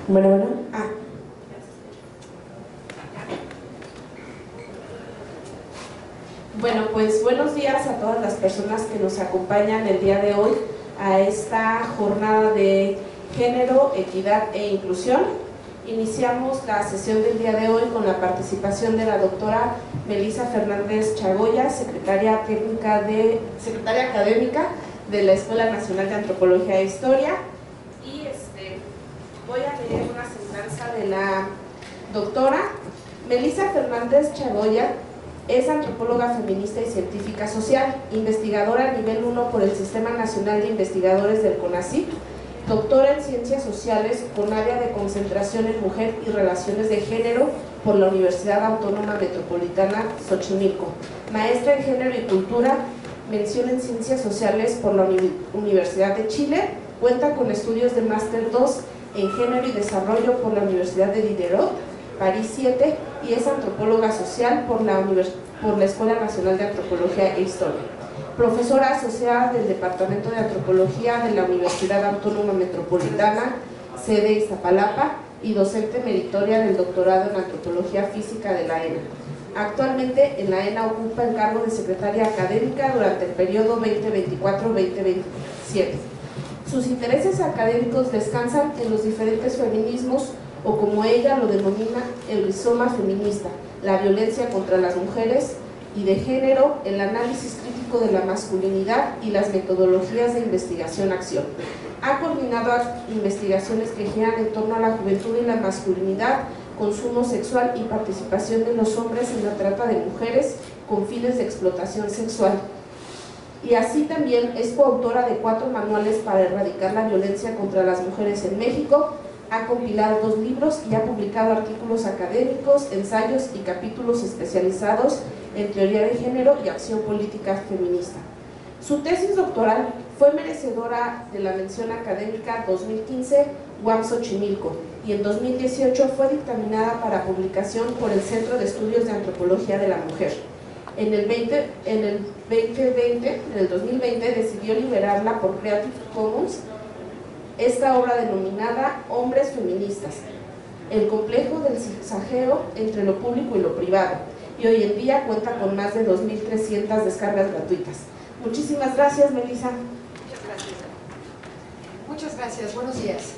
Bueno. Bueno, pues buenos días a todas las personas que nos acompañan el día de hoy a esta jornada de género, equidad e inclusión. Iniciamos la sesión del día de hoy con la participación de la doctora Melissa Fernández Chagoya, secretaria académica de la Escuela Nacional de Antropología e Historia. Y voy a leer una semblanza de la doctora. Melissa Fernández Chagoya es antropóloga feminista y científica social, investigadora nivel 1 por el Sistema Nacional de Investigadores del CONACYT, doctora en Ciencias Sociales con área de concentración en Mujer y Relaciones de Género por la Universidad Autónoma Metropolitana Xochimilco, maestra en Género y Cultura, mención en Ciencias Sociales por la Universidad de Chile, cuenta con estudios de Máster 2 en Género y Desarrollo por la Universidad de Diderot, París 7, y es antropóloga social por la Escuela Nacional de Antropología e Historia. Profesora asociada del Departamento de Antropología de la Universidad Autónoma Metropolitana, sede Iztapalapa, y docente meritoria del doctorado en Antropología Física de la ENA. Actualmente en la ENA ocupa el cargo de secretaria académica durante el periodo 2024-2027. Sus intereses académicos descansan en los diferentes feminismos, o como ella lo denomina, el rizoma feminista, la violencia contra las mujeres y de género, el análisis crítico de la masculinidad y las metodologías de investigación-acción. Ha coordinado investigaciones que giran en torno a la juventud y la masculinidad, consumo sexual y participación de los hombres en la trata de mujeres con fines de explotación sexual. Y así también es coautora de 4 manuales para erradicar la violencia contra las mujeres en México. Ha compilado 2 libros y ha publicado artículos académicos, ensayos y capítulos especializados en teoría de género y acción política feminista. Su tesis doctoral fue merecedora de la mención académica 2015 UAM Xochimilco y en 2018 fue dictaminada para publicación por el Centro de Estudios de Antropología de la Mujer. En el 2020 decidió liberarla por Creative Commons esta obra denominada Hombres Feministas, el complejo del zigzagueo entre lo público y lo privado, y hoy en día cuenta con más de 2.300 descargas gratuitas. Muchísimas gracias, Melissa. Muchas gracias. Muchas gracias, buenos días.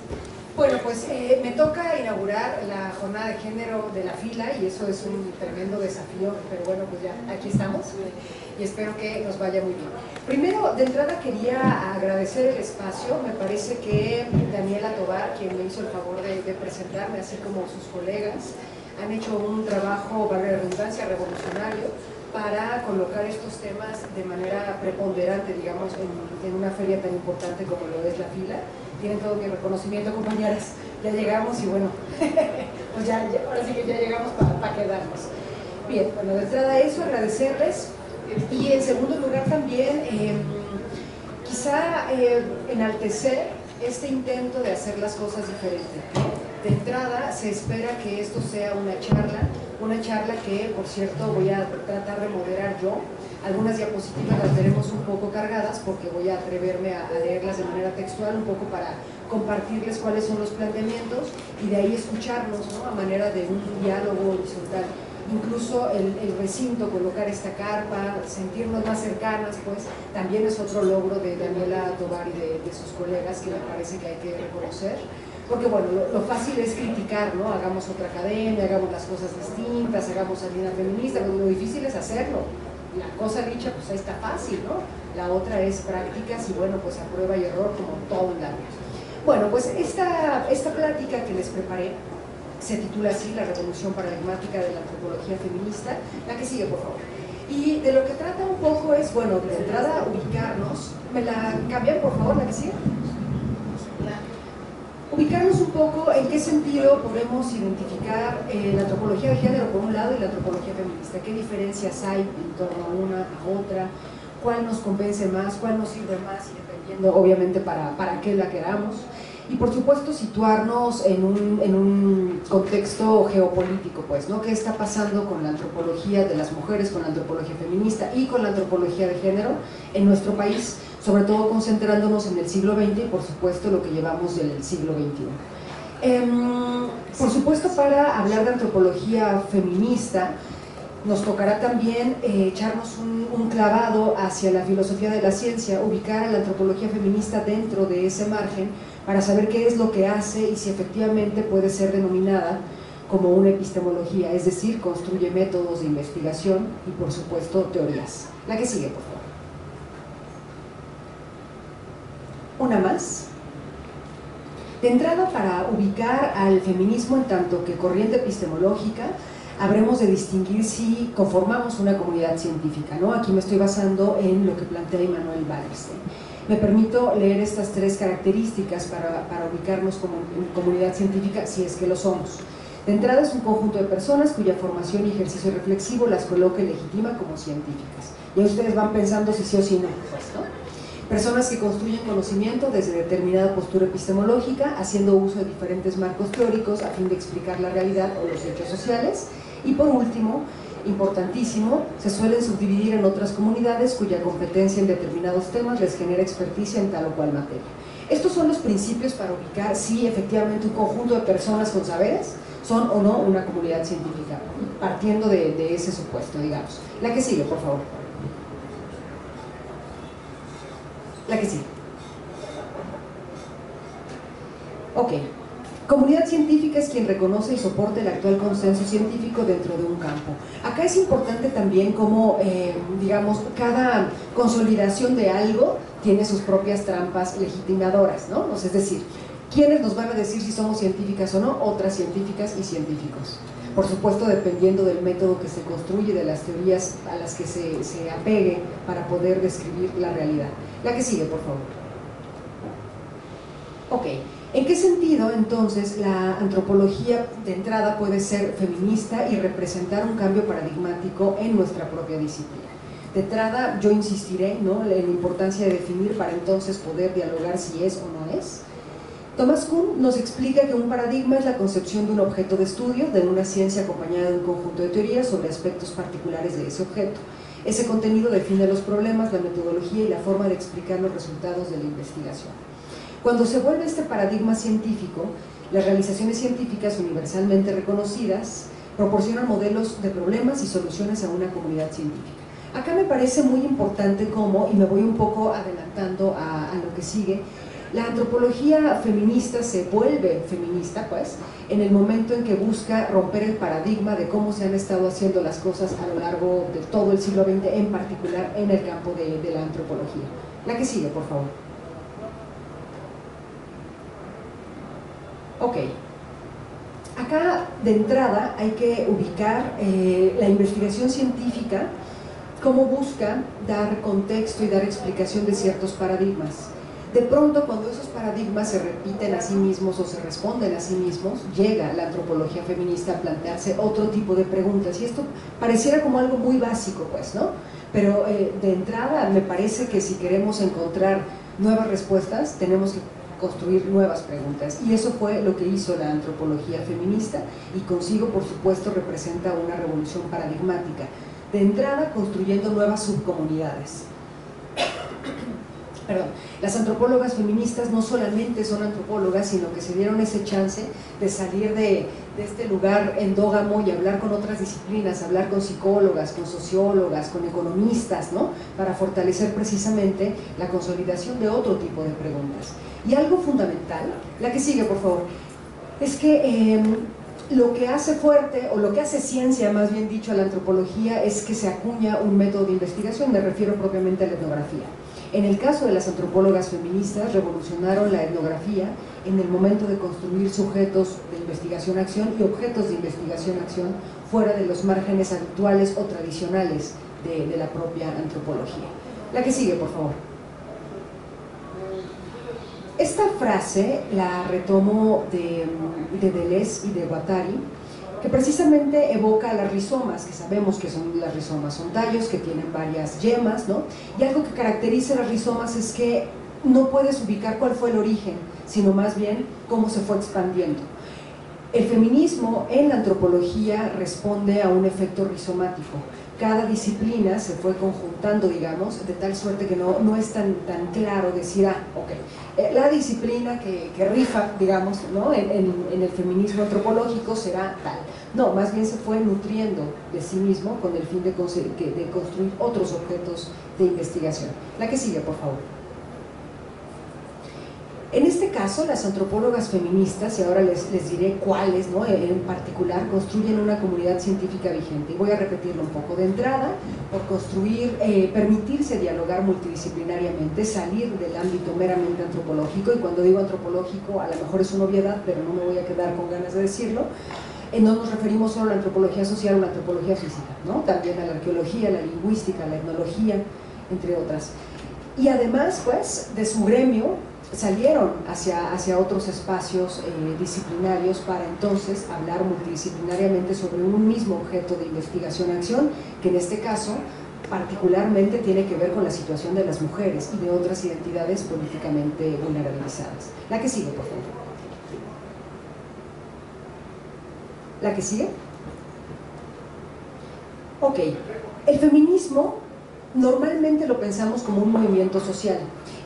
Bueno, pues me toca inaugurar la jornada de género de la fila y eso es un tremendo desafío, pero bueno, pues ya aquí estamos y espero que nos vaya muy bien. Primero, de entrada quería agradecer el espacio. Me parece que Daniela Tovar, quien me hizo el favor de presentarme, así como sus colegas, han hecho un trabajo, valga la redundancia, revolucionario para colocar estos temas de manera preponderante, digamos, en una feria tan importante como lo es la fila. Tienen todo mi reconocimiento, compañeras. Ya llegamos y bueno, pues ahora sí que ya llegamos para quedarnos. Bien, bueno, de entrada eso, agradecerles. Y en segundo lugar también, quizá enaltecer este intento de hacer las cosas diferentes. De entrada, se espera que esto sea una charla que, por cierto, voy a tratar de moderar yo. Algunas diapositivas las veremos un poco cargadas porque voy a atreverme a leerlas de manera textual, un poco para compartirles cuáles son los planteamientos y de ahí escucharnos, ¿no?, a manera de un diálogo horizontal. Incluso el recinto, colocar esta carpa, sentirnos más cercanas, pues también es otro logro de Daniela Tovar y de sus colegas que me parece que hay que reconocer. Porque bueno, lo fácil es criticar, ¿no? Hagamos otra academia, hagamos las cosas distintas, hagamos salida feminista, pero lo difícil es hacerlo. La cosa dicha, pues ahí está fácil, ¿no? La otra es prácticas y bueno, pues a prueba y error como todo en la vida. Bueno, pues esta plática que les preparé se titula así, La Revolución Paradigmática de la Antropología Feminista. La que sigue, por favor. Y de lo que trata un poco es, bueno, de entrada ubicarnos. ¿Me la cambian, por favor, la que sigue? Ubicarnos un poco en qué sentido podemos identificar la antropología de género por un lado y la antropología feminista, qué diferencias hay en torno a una a otra, cuál nos convence más, cuál nos sirve más, y dependiendo obviamente para qué la queramos, y por supuesto situarnos en un contexto geopolítico, pues, ¿no? ¿Qué está pasando con la antropología de las mujeres, con la antropología feminista y con la antropología de género en nuestro país? Sobre todo concentrándonos en el siglo XX y por supuesto lo que llevamos del siglo XXI. Por supuesto, para hablar de antropología feminista, nos tocará también echarnos un clavado hacia la filosofía de la ciencia, ubicar a la antropología feminista dentro de ese margen para saber qué es lo que hace y si efectivamente puede ser denominada como una epistemología, es decir, construye métodos de investigación y, por supuesto, teorías. La que sigue, por favor. Una más. De entrada, para ubicar al feminismo en tanto que corriente epistemológica, habremos de distinguir si conformamos una comunidad científica, ¿no? Aquí me estoy basando en lo que plantea Immanuel Wallerstein. Me permito leer estas tres características para ubicarnos como comunidad científica, si es que lo somos. De entrada, es un conjunto de personas cuya formación y ejercicio reflexivo las coloca y legitima como científicas. Ya ustedes van pensando si sí o si no, pues, ¿no? Personas que construyen conocimiento desde determinada postura epistemológica, haciendo uso de diferentes marcos teóricos a fin de explicar la realidad o los hechos sociales. Y por último, importantísimo, se suelen subdividir en otras comunidades cuya competencia en determinados temas les genera experticia en tal o cual materia. Estos son los principios para ubicar si efectivamente un conjunto de personas con saberes son o no una comunidad científica, partiendo de ese supuesto, digamos. La que sigue, por favor. La que sigue. Ok. Comunidad científica es quien reconoce y soporta el actual consenso científico dentro de un campo. Acá es importante también cómo, digamos, cada consolidación de algo tiene sus propias trampas legitimadoras, ¿no? O sea, es decir, ¿quiénes nos van a decir si somos científicas o no? Otras científicas y científicos. Por supuesto, dependiendo del método que se construye, de las teorías a las que se apegue para poder describir la realidad. La que sigue, por favor. Ok. ¿En qué sentido, entonces, la antropología de entrada puede ser feminista y representar un cambio paradigmático en nuestra propia disciplina? De entrada, yo insistiré, ¿no?, en la importancia de definir para entonces poder dialogar si es o no es. Thomas Kuhn nos explica que un paradigma es la concepción de un objeto de estudio, de una ciencia acompañada de un conjunto de teorías sobre aspectos particulares de ese objeto. Ese contenido define los problemas, la metodología y la forma de explicar los resultados de la investigación. Cuando se vuelve este paradigma científico, las realizaciones científicas universalmente reconocidas proporcionan modelos de problemas y soluciones a una comunidad científica. Acá me parece muy importante cómo, y me voy un poco adelantando a lo que sigue, la antropología feminista se vuelve feminista, pues, en el momento en que busca romper el paradigma de cómo se han estado haciendo las cosas a lo largo de todo el siglo XX, en particular en el campo de la antropología. La que sigue, por favor. Ok. Acá, de entrada, hay que ubicar la investigación científica, cómo busca dar contexto y dar explicación de ciertos paradigmas. De pronto, cuando esos paradigmas se repiten a sí mismos o se responden a sí mismos, llega la antropología feminista a plantearse otro tipo de preguntas. Y esto pareciera como algo muy básico, pues, ¿no? Pero de entrada me parece que si queremos encontrar nuevas respuestas, tenemos que construir nuevas preguntas. Y eso fue lo que hizo la antropología feminista y consigo, por supuesto, representa una revolución paradigmática. De entrada, construyendo nuevas subcomunidades. Perdón, las antropólogas feministas no solamente son antropólogas, sino que se dieron ese chance de salir de este lugar endógamo y hablar con otras disciplinas, hablar con psicólogas, con sociólogas, con economistas, ¿no?, para fortalecer precisamente la consolidación de otro tipo de preguntas. Y algo fundamental, la que sigue, por favor, es que lo que hace fuerte, o lo que hace ciencia, más bien dicho, a la antropología, es que se acuña un método de investigación, me refiero propiamente a la etnografía. En el caso de las antropólogas feministas, revolucionaron la etnografía en el momento de construir sujetos de investigación-acción y objetos de investigación-acción fuera de los márgenes habituales o tradicionales de la propia antropología. La que sigue, por favor. Esta frase la retomo de Deleuze y de Guattari, que precisamente evoca a las rizomas, que sabemos que son las rizomas, son tallos que tienen varias yemas, ¿no? Y algo que caracteriza a las rizomas es que no puedes ubicar cuál fue el origen, sino más bien cómo se fue expandiendo. El feminismo en la antropología responde a un efecto rizomático, cada disciplina se fue conjuntando, digamos, de tal suerte que no es tan claro decir, la disciplina que rifa, digamos, ¿no? en el feminismo antropológico será tal. No, más bien se fue nutriendo de sí mismo con el fin de construir otros objetos de investigación. La que sigue, por favor. En este caso, las antropólogas feministas, y ahora les diré cuáles, ¿no? En particular, construyen una comunidad científica vigente. Y voy a repetirlo un poco. De entrada, por construir, permitirse dialogar multidisciplinariamente, salir del ámbito meramente antropológico, y cuando digo antropológico, a lo mejor es una obviedad, pero no me voy a quedar con ganas de decirlo, no nos referimos solo a la antropología social o la antropología física, ¿no? También a la arqueología, la lingüística, la etnología, entre otras. Y además, pues, de su gremio, salieron hacia otros espacios disciplinarios para entonces hablar multidisciplinariamente sobre un mismo objeto de investigación-acción, que en este caso particularmente tiene que ver con la situación de las mujeres y de otras identidades políticamente vulnerabilizadas. La que sigue, por favor. ¿La que sigue? Ok, el feminismo normalmente lo pensamos como un movimiento social,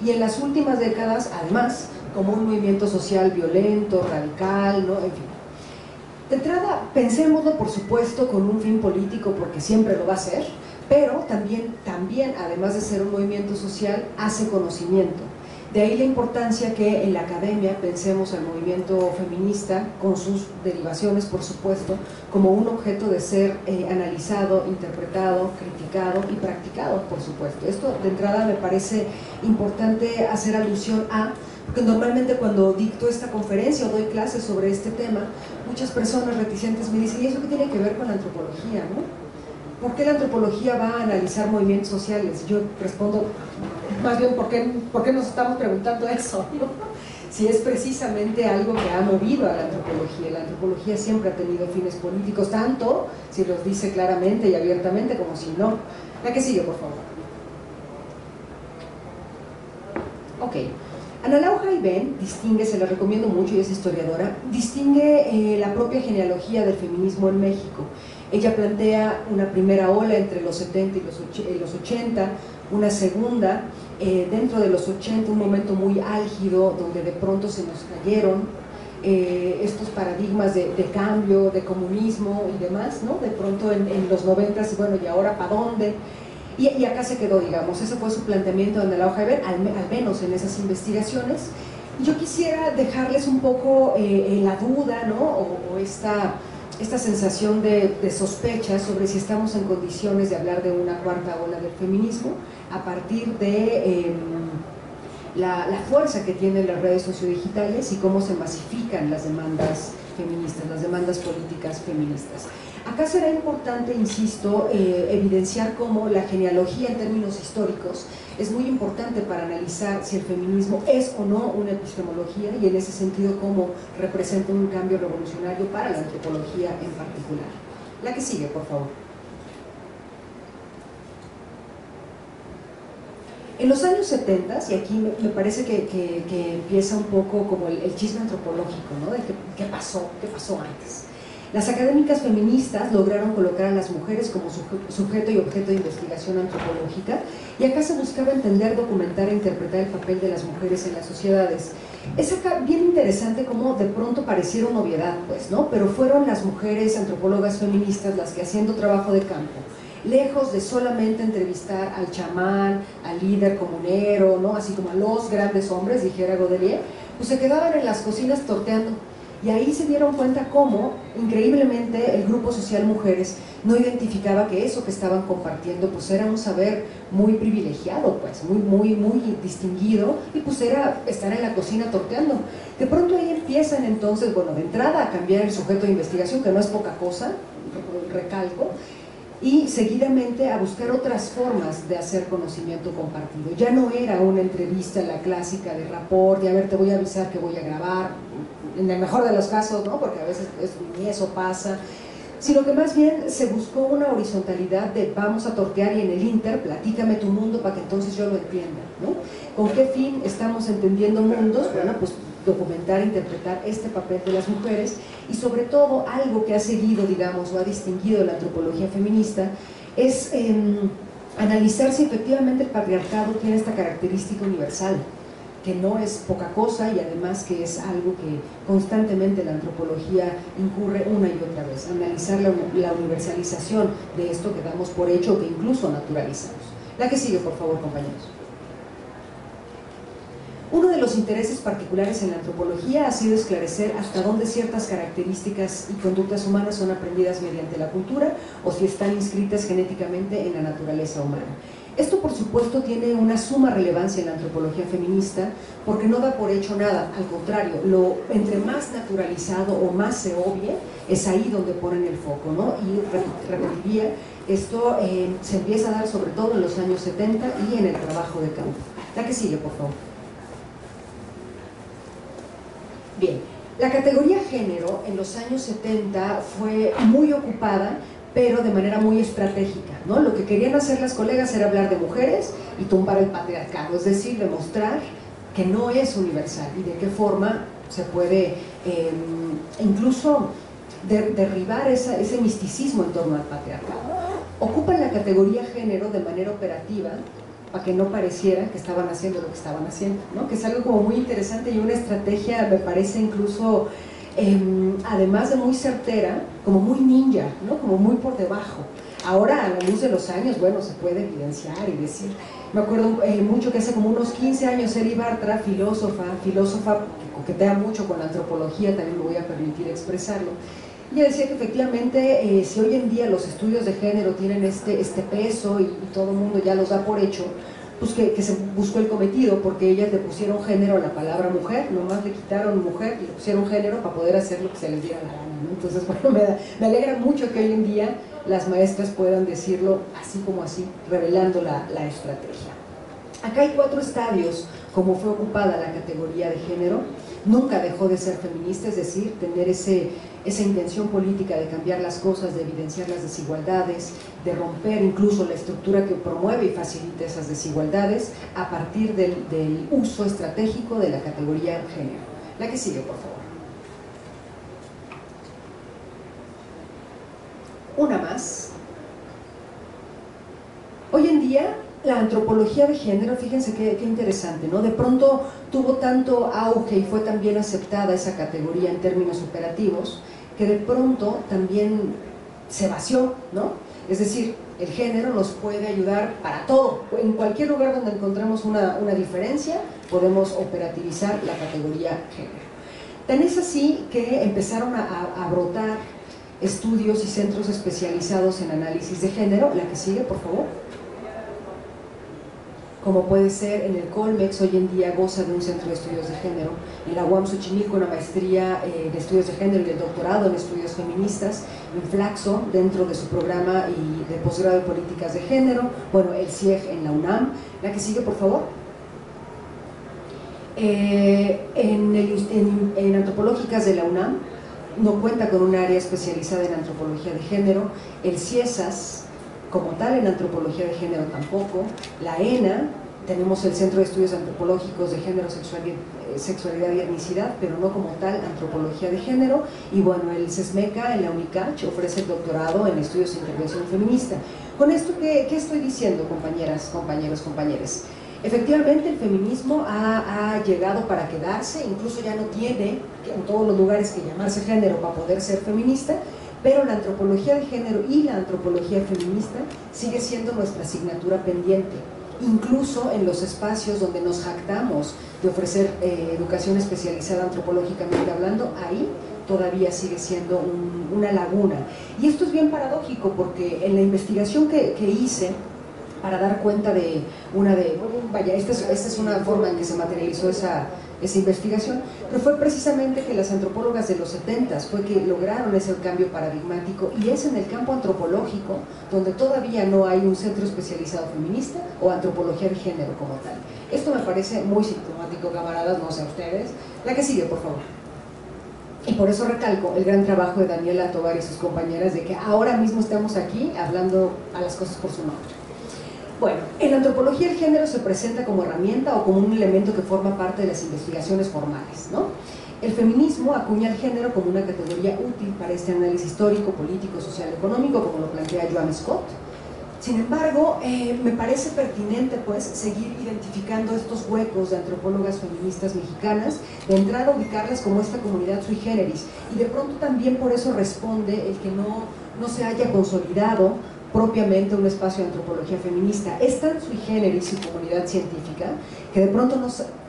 y en las últimas décadas, además, como un movimiento social violento, radical, ¿no? En fin. De entrada, pensémoslo, por supuesto, con un fin político, porque siempre lo va a ser, pero también, además de ser un movimiento social, hace conocimiento. De ahí la importancia que en la academia pensemos al movimiento feminista, con sus derivaciones, por supuesto, como un objeto de ser analizado, interpretado, criticado y practicado, por supuesto. Esto de entrada me parece importante hacer alusión a, porque normalmente cuando dicto esta conferencia o doy clases sobre este tema, muchas personas reticentes me dicen, ¿y eso qué tiene que ver con la antropología, no? ¿Por qué la antropología va a analizar movimientos sociales? Yo respondo, más bien, ¿por qué nos estamos preguntando eso, ¿no? Si es precisamente algo que ha movido a la antropología. La antropología siempre ha tenido fines políticos, tanto si los dice claramente y abiertamente como si no. La que sigue, por favor. Ok. Ana Laura Ibén distingue, se la recomiendo mucho y es historiadora, distingue la propia genealogía del feminismo en México. Ella plantea una primera ola entre los 70 y los 80, una segunda dentro de los 80, un momento muy álgido donde de pronto se nos cayeron estos paradigmas de cambio, de comunismo y demás, ¿no? De pronto en los 90, bueno, ¿y ahora para dónde? Y acá se quedó, digamos, ese fue su planteamiento de Ana Laura Ibén, al menos en esas investigaciones. Y yo quisiera dejarles un poco la duda, ¿no? O esta sensación de sospecha sobre si estamos en condiciones de hablar de una cuarta ola del feminismo a partir de la fuerza que tienen las redes sociodigitales y cómo se masifican las demandas feministas, las demandas políticas feministas. Acá será importante, insisto, evidenciar cómo la genealogía en términos históricos es muy importante para analizar si el feminismo es o no una epistemología y en ese sentido cómo representa un cambio revolucionario para la antropología en particular. La que sigue, por favor. En los años 70, y aquí me parece que empieza un poco como el chisme antropológico, ¿no? De qué pasó antes. Las académicas feministas lograron colocar a las mujeres como sujeto y objeto de investigación antropológica, y acá se buscaba entender, documentar e interpretar el papel de las mujeres en las sociedades. Es acá bien interesante cómo de pronto pareciera una obviedad, pues, ¿no? Pero fueron las mujeres antropólogas feministas las que, haciendo trabajo de campo, lejos de solamente entrevistar al chamán, al líder comunero, ¿no? Así como a los grandes hombres, dijera Godelier, pues se quedaban en las cocinas torteando. Y ahí se dieron cuenta cómo, increíblemente, el grupo social Mujeres no identificaba que eso que estaban compartiendo pues era un saber muy privilegiado, pues, muy distinguido, y pues era estar en la cocina torteando. De pronto ahí empiezan entonces, bueno, de entrada a cambiar el sujeto de investigación, que no es poca cosa, recalco, y seguidamente a buscar otras formas de hacer conocimiento compartido. Ya no era una entrevista, la clásica de rapport, de a ver, te voy a avisar que voy a grabar, en el mejor de los casos, ¿no? Porque a veces ni eso pasa, sino que más bien se buscó una horizontalidad de vamos a tortear y en el inter, platícame tu mundo para que entonces yo lo entienda, ¿no? ¿Con qué fin estamos entendiendo mundos? Bueno, pues documentar, interpretar este papel de las mujeres y sobre todo algo que ha seguido, digamos, o ha distinguido la antropología feminista es analizar si efectivamente el patriarcado tiene esta característica universal, que no es poca cosa y además que es algo que constantemente la antropología incurre una y otra vez, analizar la universalización de esto que damos por hecho o que incluso naturalizamos. La que sigue, por favor, compañeros. Uno de los intereses particulares en la antropología ha sido esclarecer hasta dónde ciertas características y conductas humanas son aprendidas mediante la cultura o si están inscritas genéticamente en la naturaleza humana. Esto, por supuesto, tiene una suma relevancia en la antropología feminista porque no da por hecho nada, al contrario, entre más naturalizado o más se obvie, es ahí donde ponen el foco, ¿no? Y repetiría, esto se empieza a dar sobre todo en los años 70 y en el trabajo de campo. La que sigue, por favor. Bien, la categoría género en los años 70 fue muy ocupada, pero de manera muy estratégica, ¿no? Lo que querían hacer las colegas era hablar de mujeres y tumbar el patriarcado, es decir, demostrar que no es universal y de qué forma se puede incluso derribar ese misticismo en torno al patriarcado. Ocupan la categoría género de manera operativa para que no pareciera que estaban haciendo lo que estaban haciendo, ¿no? Que es algo como muy interesante y una estrategia, me parece incluso, además de muy certera, como muy ninja, ¿no? Como muy por debajo. Ahora, a la luz de los años, bueno, se puede evidenciar y decir, me acuerdo mucho que hace como unos 15 años Eri Bartra, filósofa que coquetea mucho con la antropología, también me voy a permitir expresarlo. Ella decía que efectivamente, si hoy en día los estudios de género tienen este peso y todo el mundo ya los da por hecho, pues que se buscó el cometido, porque ellas le pusieron género a la palabra mujer, nomás le quitaron mujer y le pusieron género para poder hacer lo que se les diera la gana, ¿no? Entonces, bueno, me alegra mucho que hoy en día las maestras puedan decirlo así como así, revelando la estrategia. Acá hay 4 estadios, como fue ocupada la categoría de género. Nunca dejó de ser feminista, es decir, tener esa intención política de cambiar las cosas, de evidenciar las desigualdades, de romper incluso la estructura que promueve y facilita esas desigualdades a partir del uso estratégico de la categoría género. La que sigue, por favor. Una más. Hoy en día, la antropología de género, fíjense qué interesante, ¿no? De pronto tuvo tanto auge y fue tan bien aceptada esa categoría en términos operativos, que de pronto también se vació, ¿no? Es decir, el género nos puede ayudar para todo. En cualquier lugar donde encontremos una diferencia, podemos operativizar la categoría género. Tan es así que empezaron a brotar estudios y centros especializados en análisis de género. La que sigue, por favor. Como puede ser en el Colmex, hoy en día goza de un centro de estudios de género, en la UAM Xochimilco una maestría de estudios de género y el doctorado en estudios feministas, en Flaxo, dentro de su programa y de posgrado de políticas de género, bueno, el CIEG en la UNAM. La que sigue, por favor. En antropológicas de la UNAM no cuenta con un área especializada en antropología de género, el CIESAS como tal en antropología de género tampoco, la ENA, tenemos el Centro de Estudios Antropológicos de Género, Sexualidad y Etnicidad, pero no como tal antropología de género, y bueno, el CESMECA en la UNICACH ofrece el doctorado en estudios de intervención feminista. Con esto, ¿qué estoy diciendo, compañeras, compañeros, compañeres? Efectivamente, el feminismo ha llegado para quedarse, incluso ya no tiene en todos los lugares que llamarse género para poder ser feminista, pero la antropología de género y la antropología feminista sigue siendo nuestra asignatura pendiente, incluso en los espacios donde nos jactamos de ofrecer educación especializada antropológicamente hablando, ahí todavía sigue siendo una laguna. Y esto es bien paradójico porque en la investigación que hice para dar cuenta de esta es una forma en que se materializó esa investigación, pero fue precisamente que las antropólogas de los 70s fue que lograron ese cambio paradigmático, y es en el campo antropológico donde todavía no hay un centro especializado feminista o antropología de género como tal. Esto me parece muy sintomático, camaradas, no sé a ustedes. La que sigue, por favor. Y por eso recalco el gran trabajo de Daniela Tovar y sus compañeras de que ahora mismo estamos aquí hablando a las cosas por su nombre. Bueno, en la antropología el género se presenta como herramienta o como un elemento que forma parte de las investigaciones formales, ¿no? El feminismo acuña el género como una categoría útil para este análisis histórico, político, social, económico, como lo plantea Joan Scott. Sin embargo, me parece pertinente pues seguir identificando estos huecos de antropólogas feministas mexicanas, de entrada ubicarlas como esta comunidad sui generis, y de pronto también por eso responde el que no se haya consolidado propiamente un espacio de antropología feminista. Es tan sui generis su comunidad científica que de pronto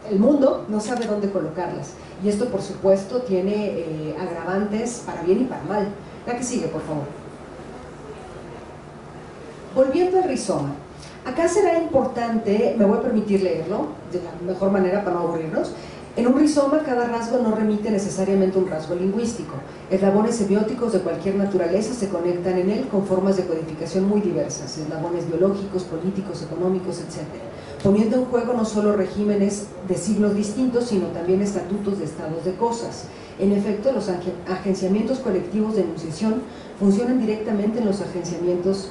el mundo no sabe dónde colocarlas, y esto por supuesto tiene agravantes para bien y para mal. La que sigue, por favor. Volviendo al rizoma, acá será importante, me voy a permitir leerlo de la mejor manera para no aburrirnos. En un rizoma cada rasgo no remite necesariamente a un rasgo lingüístico. Eslabones semióticos de cualquier naturaleza se conectan en él con formas de codificación muy diversas, eslabones biológicos, políticos, económicos, etc., poniendo en juego no solo regímenes de signos distintos, sino también estatutos de estados de cosas. En efecto, los agenciamientos colectivos de enunciación funcionan directamente en los agenciamientos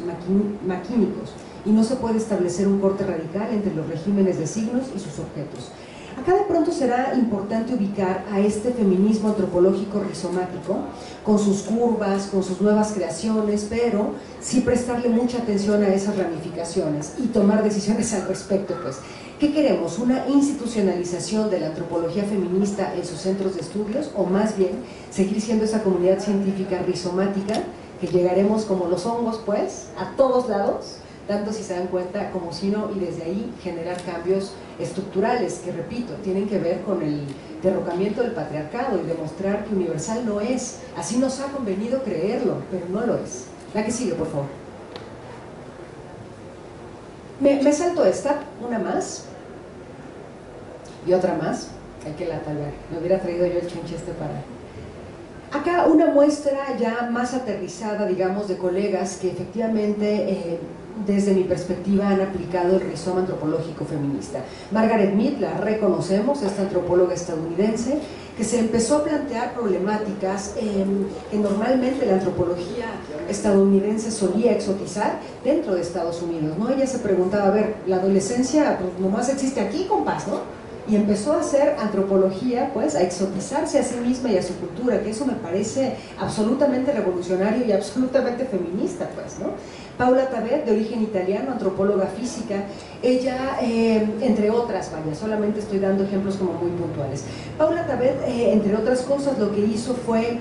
maquínicos y no se puede establecer un corte radical entre los regímenes de signos y sus objetos. Acá de pronto será importante ubicar a este feminismo antropológico rizomático, con sus curvas, con sus nuevas creaciones, pero sí prestarle mucha atención a esas ramificaciones y tomar decisiones al respecto, pues. ¿Qué queremos? ¿Una institucionalización de la antropología feminista en sus centros de estudios, o más bien seguir siendo esa comunidad científica rizomática que llegaremos como los hongos, pues, a todos lados, tanto si se dan cuenta como si no, y desde ahí generar cambios estructurales que, repito, tienen que ver con el derrocamiento del patriarcado y demostrar que universal no es, así nos ha convenido creerlo, pero no lo es. La que sigue, por favor. Me salto esta, una más y otra más, hay que la talvar, me hubiera traído yo el chunche para... Acá una muestra ya más aterrizada, digamos, de colegas que efectivamente, desde mi perspectiva, han aplicado el rizoma antropológico feminista. Margaret Mead, la reconocemos, esta antropóloga estadounidense, que se empezó a plantear problemáticas que normalmente la antropología estadounidense solía exotizar dentro de Estados Unidos, ¿no? Ella se preguntaba, a ver, la adolescencia pues nomás existe aquí, compás, ¿no? Y empezó a hacer antropología, pues, a exotizarse a sí misma y a su cultura, que eso me parece absolutamente revolucionario y absolutamente feminista, pues, ¿no? Paula Tabet, de origen italiano, antropóloga física, ella, entre otras, vaya, solamente estoy dando ejemplos como muy puntuales. Paula Tabet, entre otras cosas, lo que hizo fue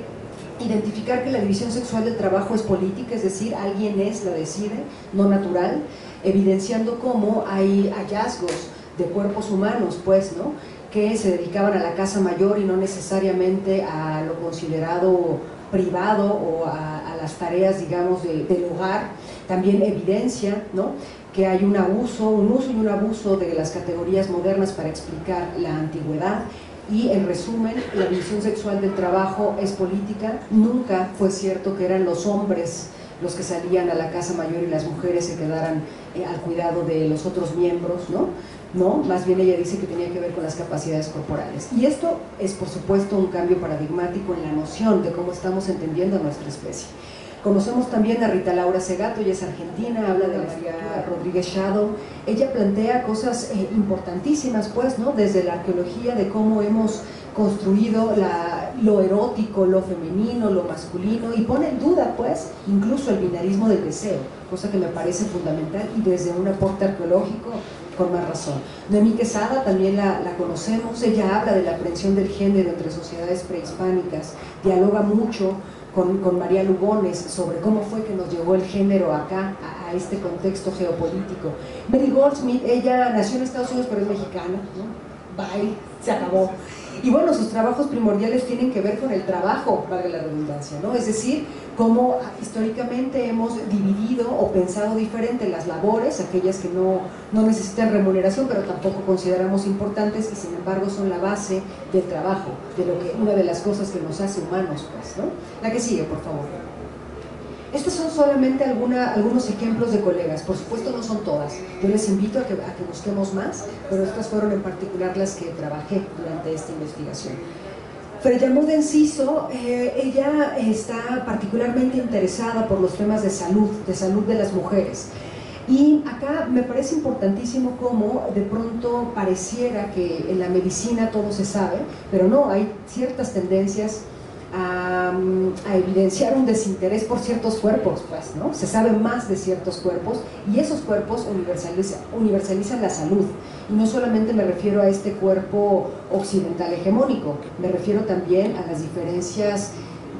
identificar que la división sexual del trabajo es política, es decir, alguien la decide, no natural, evidenciando cómo hay hallazgos de cuerpos humanos, pues, ¿no?, que se dedicaban a la casa mayor y no necesariamente a lo considerado privado o a las tareas, digamos, del hogar. También evidencia, ¿no?, que hay un uso y un abuso de las categorías modernas para explicar la antigüedad. Y en resumen, la división sexual del trabajo es política. Nunca fue cierto que eran los hombres los que salían a la casa mayor y las mujeres se quedaran al cuidado de los otros miembros, ¿no? No, más bien ella dice que tenía que ver con las capacidades corporales. Y esto es, por supuesto, un cambio paradigmático en la noción de cómo estamos entendiendo a nuestra especie. Conocemos también a Rita Laura Segato, ella es argentina, habla de María Rodríguez Shadow. Ella plantea cosas importantísimas, pues, ¿no?, desde la arqueología de cómo hemos construido lo erótico, lo femenino, lo masculino, y pone en duda, pues, incluso el binarismo del deseo, cosa que me parece fundamental, y desde un aporte arqueológico con más razón. Noemí Quesada también la conocemos, ella habla de la aprehensión del género entre sociedades prehispánicas, dialoga mucho con María Lugones sobre cómo fue que nos llegó el género acá, a este contexto geopolítico. Mary Goldsmith, ella nació en Estados Unidos pero es mexicana, ¿no? Bye, se acabó. Y bueno, sus trabajos primordiales tienen que ver con el trabajo, valga la redundancia, ¿no? Es decir, cómo históricamente hemos dividido o pensado diferente las labores, aquellas que no necesitan remuneración, pero tampoco consideramos importantes y sin embargo son la base del trabajo, una de las cosas que nos hace humanos, pues, ¿no? La que sigue, por favor. Estos son solamente algunos ejemplos de colegas, por supuesto no son todas, yo les invito a que busquemos más, pero estas fueron en particular las que trabajé durante esta investigación. Freya Mud Enciso, ella está particularmente interesada por los temas de salud de las mujeres, y acá me parece importantísimo cómo de pronto pareciera que en la medicina todo se sabe, pero no, hay ciertas tendencias a a evidenciar un desinterés por ciertos cuerpos, pues, ¿no? Se sabe más de ciertos cuerpos y esos cuerpos universalizan la salud. Y no solamente me refiero a este cuerpo occidental hegemónico, me refiero también a las diferencias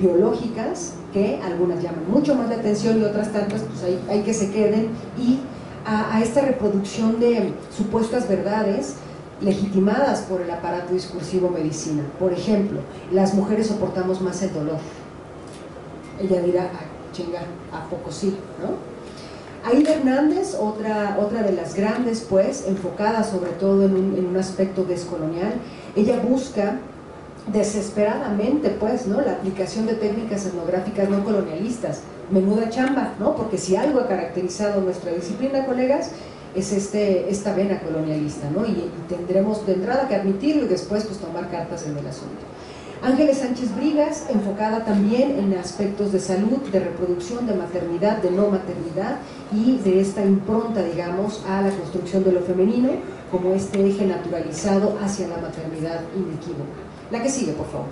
biológicas, que algunas llaman mucho más la atención y otras tantas pues hay que se queden, y a esta reproducción de supuestas verdades legitimadas por el aparato discursivo medicina. Por ejemplo, las mujeres soportamos más el dolor. Ella dirá, ah, chinga, ¿a poco sí? ¿No? Aida Hernández, otra de las grandes, pues, enfocada sobre todo en un aspecto descolonial, ella busca desesperadamente, pues, ¿no?, la aplicación de técnicas etnográficas no colonialistas. Menuda chamba, ¿no? Porque si algo ha caracterizado nuestra disciplina, colegas, es esta vena colonialista, ¿no? Y tendremos de entrada que admitirlo y después pues tomar cartas en el asunto. Ángeles Sánchez Brigas, enfocada también en aspectos de salud, de reproducción, de maternidad, de no maternidad y de esta impronta, digamos, a la construcción de lo femenino como este eje naturalizado hacia la maternidad inequívoca. La que sigue, por favor.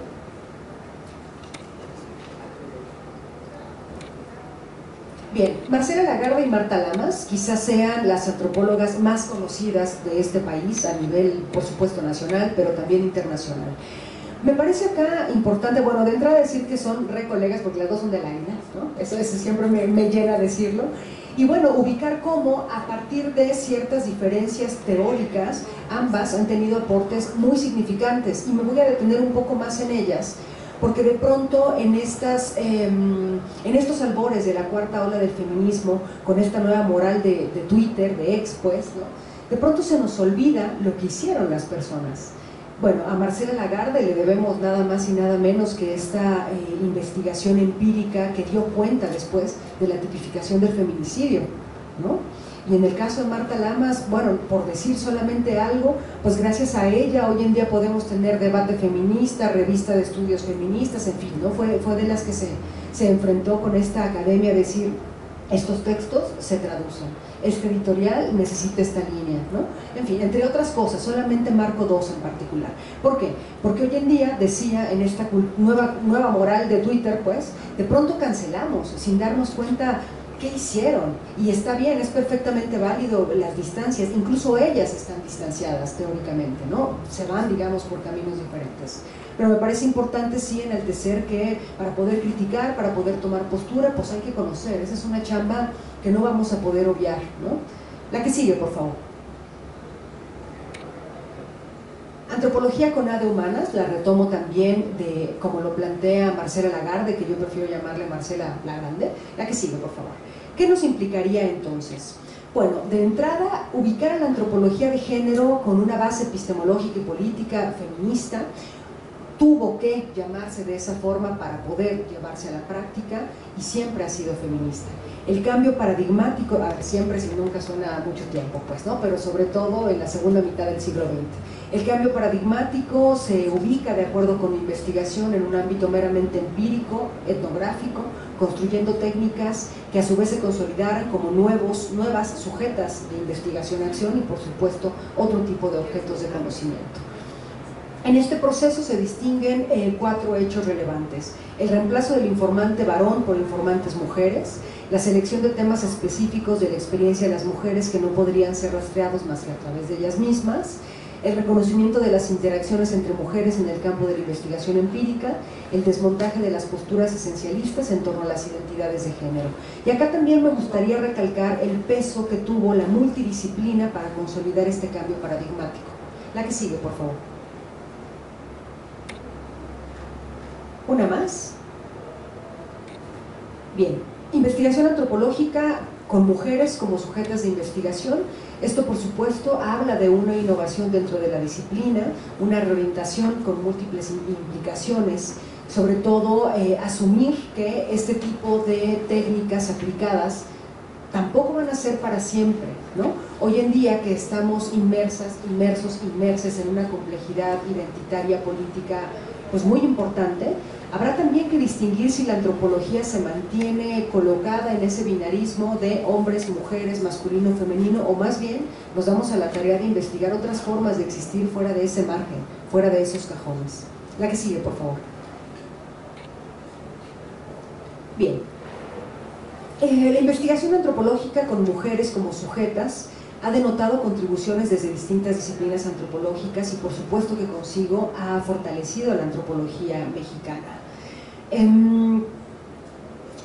Bien, Marcela Lagarde y Marta Lamas quizás sean las antropólogas más conocidas de este país a nivel, por supuesto, nacional, pero también internacional. Me parece acá importante, bueno, de entrada decir que son re colegas porque las dos son de la INA, ¿no? Eso siempre me llena decirlo. Y bueno, ubicar cómo a partir de ciertas diferencias teóricas, ambas han tenido aportes muy significantes y me voy a detener un poco más en ellas, porque de pronto en estos albores de la cuarta ola del feminismo, con esta nueva moral de Twitter, de ex, pues, ¿no?, de pronto se nos olvida lo que hicieron las personas. Bueno, a Marcela Lagarde le debemos nada más y nada menos que esta investigación empírica que dio cuenta después de la tipificación del feminicidio, ¿no? Y en el caso de Marta Lamas, bueno, por decir solamente algo, pues gracias a ella hoy en día podemos tener debate feminista, revista de estudios feministas, en fin, ¿no? Fue de las que se enfrentó con esta academia a decir, estos textos se traducen, este editorial necesita esta línea, ¿no? En fin, entre otras cosas, solamente marco dos en particular. ¿Por qué? Porque hoy en día, decía, en esta nueva moral de Twitter, pues, de pronto cancelamos, sin darnos cuenta qué hicieron, y está bien, es perfectamente válido las distancias, incluso ellas están distanciadas teóricamente, ¿no? Se van, digamos, por caminos diferentes. Pero me parece importante sí enaltecer que para poder criticar, para poder tomar postura, pues hay que conocer, esa es una chamba que no vamos a poder obviar, ¿no? La que sigue, por favor. Antropología con A de humanas, la retomo también de, como lo plantea Marcela Lagarde, que yo prefiero llamarle Marcela Lagrande. La que sigue, por favor. ¿Qué nos implicaría entonces? Bueno, de entrada, ubicar a la antropología de género con una base epistemológica y política feminista, tuvo que llamarse de esa forma para poder llevarse a la práctica y siempre ha sido feminista. El cambio paradigmático, siempre si nunca suena a mucho tiempo, pues, ¿no? Pero sobre todo en la segunda mitad del siglo XX. El cambio paradigmático se ubica, de acuerdo con mi investigación, en un ámbito meramente empírico, etnográfico, construyendo técnicas que a su vez se consolidaran como nuevas sujetas de investigación-acción y, por supuesto, otro tipo de objetos de conocimiento. En este proceso se distinguen 4 hechos relevantes: el reemplazo del informante varón por informantes mujeres, la selección de temas específicos de la experiencia de las mujeres que no podrían ser rastreados más que a través de ellas mismas, el reconocimiento de las interacciones entre mujeres en el campo de la investigación empírica, el desmontaje de las posturas esencialistas en torno a las identidades de género. Y acá también me gustaría recalcar el peso que tuvo la multidisciplina para consolidar este cambio paradigmático. La que sigue, por favor. ¿Una más? Bien, investigación antropológica con mujeres como sujetas de investigación. Esto, por supuesto, habla de una innovación dentro de la disciplina, una reorientación con múltiples implicaciones, sobre todo asumir que este tipo de técnicas aplicadas tampoco van a ser para siempre, ¿no? Hoy en día que estamos inmersos en una complejidad identitaria política pues muy importante, habrá también que distinguir si la antropología se mantiene colocada en ese binarismo de hombres, mujeres, masculino, femenino, o más bien nos damos a la tarea de investigar otras formas de existir fuera de ese margen, fuera de esos cajones. La que sigue, por favor. Bien, la investigación antropológica con mujeres como sujetas ha denotado contribuciones desde distintas disciplinas antropológicas y por supuesto que consigo ha fortalecido la antropología mexicana.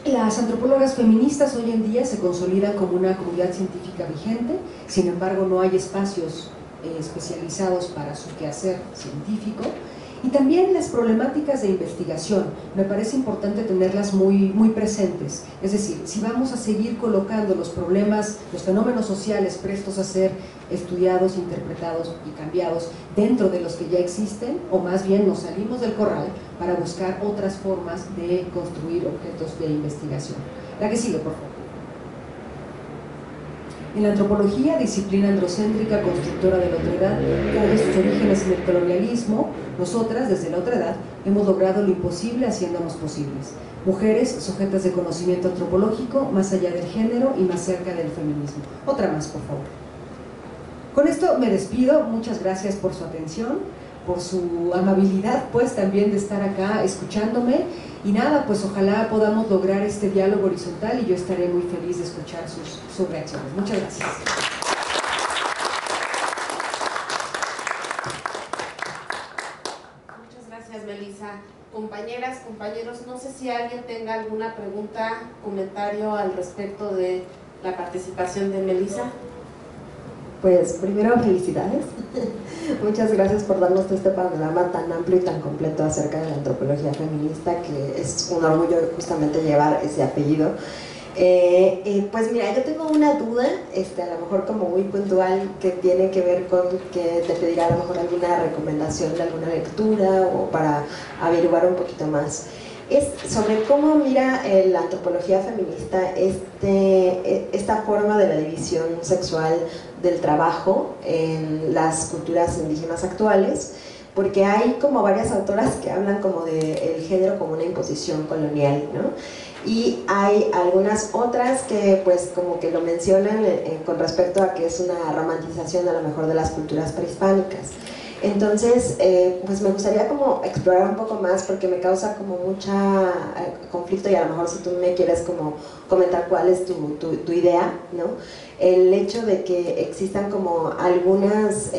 Las antropólogas feministas hoy en día se consolidan como una comunidad científica vigente, sin embargo no hay espacios especializados para su quehacer científico. Y también las problemáticas de investigación, me parece importante tenerlas muy presentes. Es decir, si vamos a seguir colocando los problemas, los fenómenos sociales prestos a ser estudiados, interpretados y cambiados dentro de los que ya existen, o más bien nos salimos del corral para buscar otras formas de construir objetos de investigación. La que sigue, por favor. En la antropología, disciplina androcéntrica constructora de la otredad, que halla sus orígenes en el colonialismo, nosotras, desde la otredad, hemos logrado lo imposible haciéndonos posibles. Mujeres sujetas de conocimiento antropológico, más allá del género y más cerca del feminismo. Otra más, por favor. Con esto me despido, muchas gracias por su atención, por su amabilidad, pues también de estar acá escuchándome, y nada, pues ojalá podamos lograr este diálogo horizontal y yo estaré muy feliz de escuchar sus reacciones. Muchas gracias. Muchas gracias, Melissa. Compañeras, compañeros, no sé si alguien tenga alguna pregunta, comentario al respecto de la participación de Melissa. Pues primero felicidades, muchas gracias por darnos este panorama tan amplio y tan completo acerca de la antropología feminista, que es un orgullo justamente llevar ese apellido. Pues mira, yo tengo una duda, a lo mejor como muy puntual, que tiene que ver con que te pediría a lo mejor alguna recomendación de alguna lectura o para averiguar un poquito más. Es sobre cómo mira la antropología feminista esta forma de la división sexual del trabajo en las culturas indígenas actuales, porque hay como varias autoras que hablan como del género como una imposición colonial, ¿no? Y hay algunas otras que pues como que lo mencionan con respecto a que es una romantización a lo mejor de las culturas prehispánicas. Entonces, pues me gustaría como explorar un poco más porque me causa como mucha conflicto, y a lo mejor si tú me quieres como comentar cuál es tu idea, ¿no? El hecho de que existan como algunas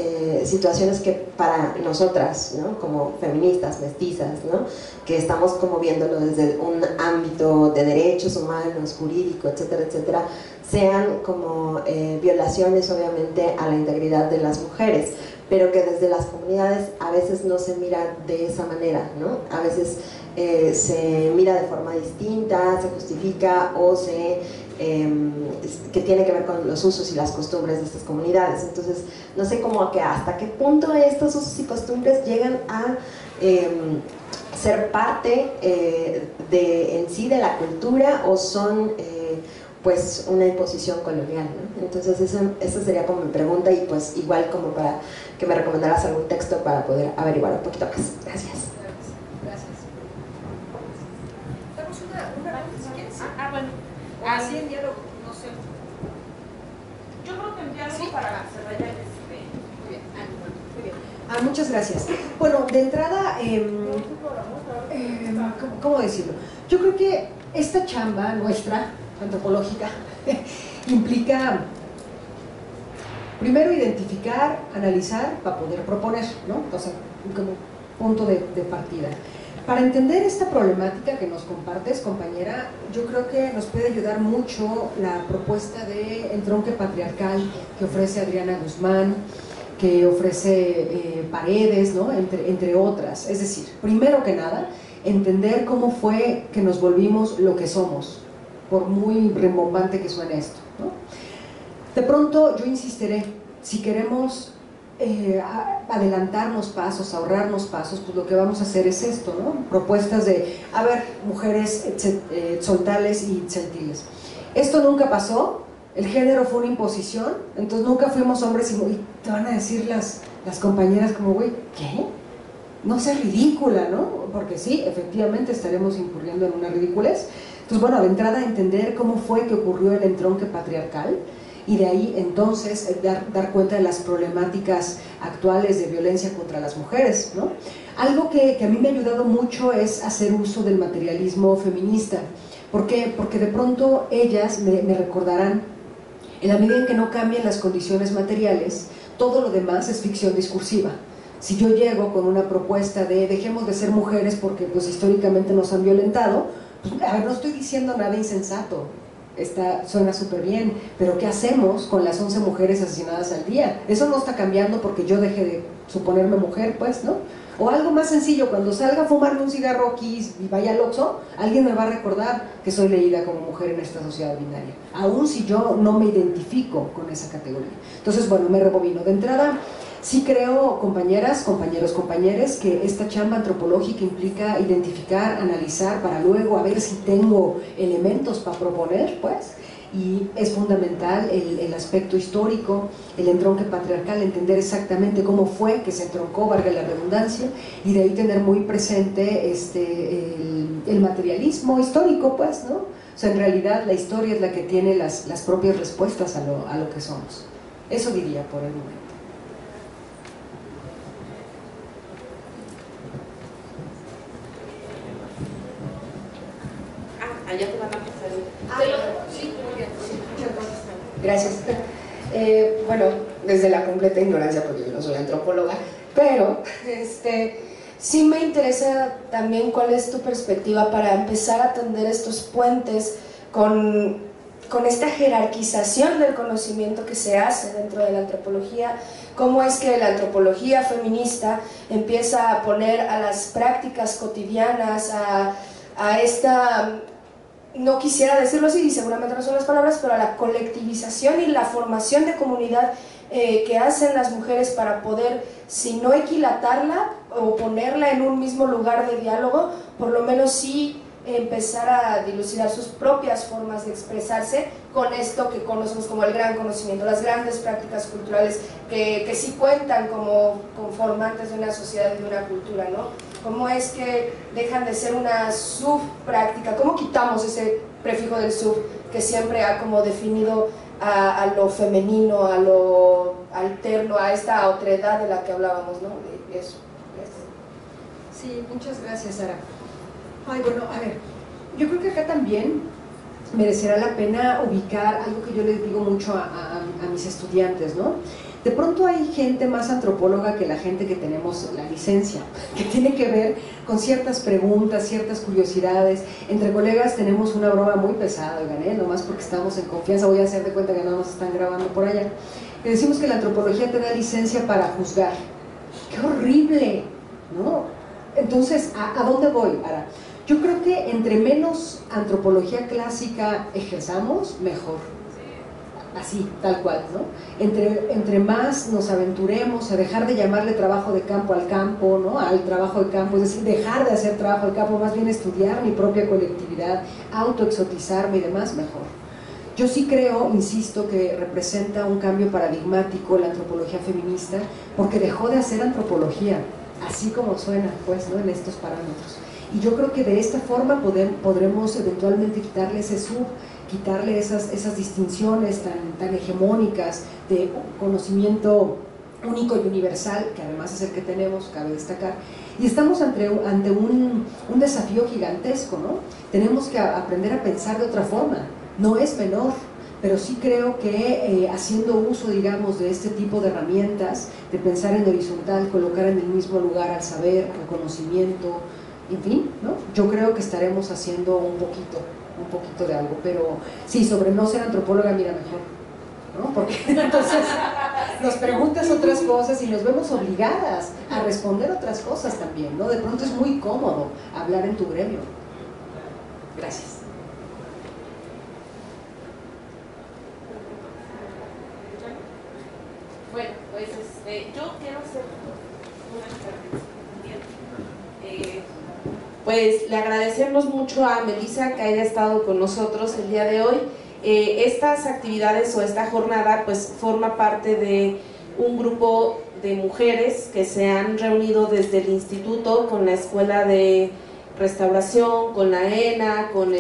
situaciones que para nosotras, ¿no? Como feministas, mestizas, ¿no? Que estamos como viéndolo desde un ámbito de derechos humanos, jurídico, etcétera, etcétera, sean como violaciones obviamente a la integridad de las mujeres, pero que desde las comunidades a veces no se mira de esa manera, ¿no? A veces se mira de forma distinta, se justifica o que tiene que ver con los usos y las costumbres de estas comunidades. Entonces, no sé cómo que hasta qué punto estos usos y costumbres llegan a ser parte en sí de la cultura o son pues una imposición colonial, ¿no? Entonces esa sería como mi pregunta, y pues igual como para que me recomendaras algún texto para poder averiguar un poquito más. Gracias. Gracias. Damos una ronda si quieres. Bueno. Así en diálogo, no sé. Yo creo que en diálogo para cerrar ya Muy bien. Muy bien. Muchas gracias. Bueno, de entrada, ¿cómo decirlo? Yo creo que esta chamba nuestra, antropológica, implica primero identificar, analizar para poder proponer, ¿no? O sea, como punto de partida. Para entender esta problemática que nos compartes, compañera, yo creo que nos puede ayudar mucho la propuesta de Entronque Patriarcal que ofrece Adriana Guzmán, que ofrece Paredes, ¿no? entre otras. Es decir, primero que nada, entender cómo fue que nos volvimos lo que somos, por muy rimbombante que suene esto, ¿no? De pronto yo insistiré, si queremos adelantarnos pasos, ahorrarnos pasos, pues lo que vamos a hacer es esto, ¿no? Propuestas de, a ver, mujeres tzotzoltales y tzentiles. Esto nunca pasó, el género fue una imposición, entonces nunca fuimos hombres, y te van a decir las compañeras como, güey, ¿qué? No seas ridícula, ¿no? Porque sí, efectivamente estaremos incurriendo en una ridiculez. Entonces, bueno, de entrada entender cómo fue que ocurrió el entronque patriarcal, y de ahí entonces dar cuenta de las problemáticas actuales de violencia contra las mujeres, ¿no? Algo que a mí me ha ayudado mucho es hacer uso del materialismo feminista, ¿Por qué? Porque de pronto ellas me recordarán, en la medida en que no cambien las condiciones materiales, todo lo demás es ficción discursiva. Si yo llego con una propuesta de dejemos de ser mujeres porque pues históricamente nos han violentado, pues, a ver, no estoy diciendo nada insensato, suena súper bien, pero ¿qué hacemos con las 11 mujeres asesinadas al día? Eso no está cambiando porque yo deje de suponerme mujer, pues, ¿no? O algo más sencillo, cuando salga a fumarme un cigarro aquí y vaya al Oxxo, alguien me va a recordar que soy leída como mujer en esta sociedad binaria, aun si yo no me identifico con esa categoría. Entonces, bueno, me rebobino. De entrada, sí creo, compañeras, compañeros, compañeres, que esta chamba antropológica implica identificar, analizar, para luego a ver si tengo elementos para proponer, pues, y es fundamental el aspecto histórico, el entronque patriarcal, entender exactamente cómo fue que se entroncó, valga la redundancia, y de ahí tener muy presente el materialismo histórico, pues, ¿no? O sea, en realidad la historia es la que tiene las propias respuestas a lo que somos. Eso diría por el momento. Allá te van a pasar. Sí, muy bien. Gracias. Bueno, desde la completa ignorancia, porque yo no soy antropóloga, pero sí me interesa también cuál es tu perspectiva para empezar a tender estos puentes con esta jerarquización del conocimiento que se hace dentro de la antropología. Cómo es que la antropología feminista empieza a poner a las prácticas cotidianas, a esta... no quisiera decirlo así, y seguramente no son las palabras, pero a la colectivización y la formación de comunidad que hacen las mujeres para poder, si no equilatarla o ponerla en un mismo lugar de diálogo, por lo menos sí empezar a dilucidar sus propias formas de expresarse con esto que conocemos como el gran conocimiento, las grandes prácticas culturales que sí cuentan como conformantes de una sociedad y de una cultura, ¿no? ¿Cómo es que dejan de ser una subpráctica? ¿Cómo quitamos ese prefijo del sub que siempre ha como definido a lo femenino, a lo alterno, a esta otredad de la que hablábamos, ¿no? De eso. Sí, muchas gracias, Sara. Ay, bueno, a ver, yo creo que acá también merecerá la pena ubicar algo que yo les digo mucho a mis estudiantes, ¿no? De pronto hay gente más antropóloga que la gente que tenemos la licencia, que tiene que ver con ciertas preguntas, ciertas curiosidades. Entre colegas tenemos una broma muy pesada, oigan, nomás porque estamos en confianza, voy a hacer de cuenta que no nos están grabando por allá. Le decimos que la antropología te da licencia para juzgar. ¡Qué horrible! ¿No? Entonces, ¿a dónde voy? Ahora, yo creo que entre menos antropología clásica ejerzamos, mejor. Así, tal cual, ¿no? Entre más nos aventuremos a dejar de llamarle trabajo de campo al campo, ¿no? Al trabajo de campo, es decir, dejar de hacer trabajo de campo, más bien estudiar mi propia colectividad, autoexotizarme y demás, mejor. Yo sí creo, insisto, que representa un cambio paradigmático la antropología feminista, porque dejó de hacer antropología, así como suena, pues, ¿no? En estos parámetros. Y yo creo que de esta forma podremos eventualmente quitarle ese quitarle esas distinciones tan hegemónicas de conocimiento único y universal, que además es el que tenemos, cabe destacar. Y estamos ante un desafío gigantesco, ¿no? Tenemos que aprender a pensar de otra forma, no es menor, pero sí creo que haciendo uso, digamos, de este tipo de herramientas, de pensar en horizontal, colocar en el mismo lugar al saber, al conocimiento, en fin, ¿no? Yo creo que estaremos haciendo un poquito de algo, pero sí, sobre no ser antropóloga, mira, mejor, ¿no? Porque entonces nos preguntas otras cosas y nos vemos obligadas a responder otras cosas también, ¿no? De pronto es muy cómodo hablar en tu gremio. Gracias. Bueno, pues yo quiero hacer una intervención. Pues le agradecemos mucho a Melissa que haya estado con nosotros el día de hoy. Estas actividades o esta jornada pues forma parte de un grupo de mujeres que se han reunido desde el instituto con la Escuela de Restauración, con la ENA, con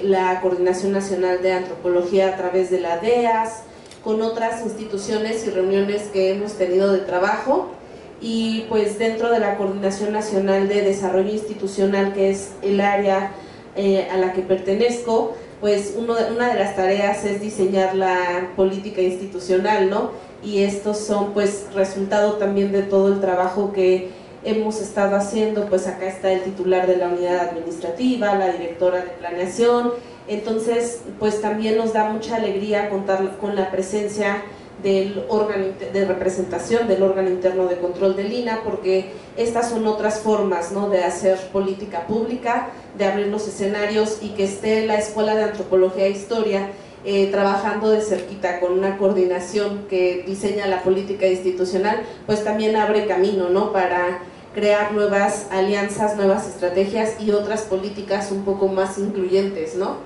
la Coordinación Nacional de Antropología a través de la DEAS, con otras instituciones y reuniones que hemos tenido de trabajo, y pues dentro de la Coordinación Nacional de Desarrollo Institucional, que es el área a la que pertenezco, pues una de las tareas es diseñar la política institucional, ¿no? Y estos son pues resultado también de todo el trabajo que hemos estado haciendo. Pues acá está el titular de la unidad administrativa, la directora de planeación. Entonces pues también nos da mucha alegría contar con la presencia del órgano de representación del órgano interno de control del INAH, porque estas son otras formas, ¿no?, de hacer política pública, de abrir los escenarios, y que esté la Escuela de Antropología e Historia trabajando de cerquita con una coordinación que diseña la política institucional, pues también abre camino, ¿no?, para crear nuevas alianzas, nuevas estrategias y otras políticas un poco más incluyentes, ¿no?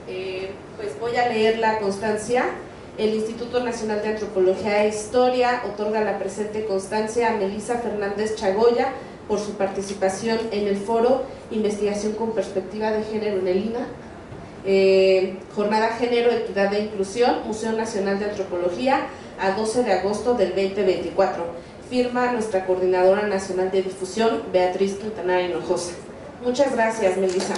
Y pues voy a leer la constancia. El Instituto Nacional de Antropología e Historia otorga la presente constancia a Melissa Fernández Chagoya por su participación en el foro Investigación con Perspectiva de Género en el INAH, Jornada Género, Equidad e Inclusión, Museo Nacional de Antropología, a 12 de agosto del 2024. Firma nuestra Coordinadora Nacional de Difusión, Beatriz Quintana Hinojosa. Muchas gracias, Melissa.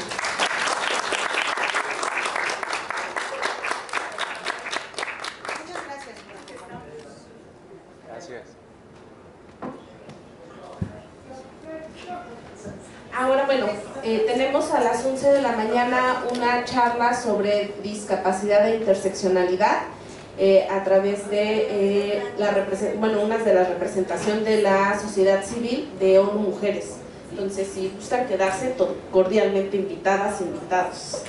Ahora, bueno, tenemos a las 11 de la mañana una charla sobre discapacidad e interseccionalidad a través de una de la representación de la sociedad civil de ONU Mujeres. Entonces, si gustan quedarse, cordialmente invitadas, invitados.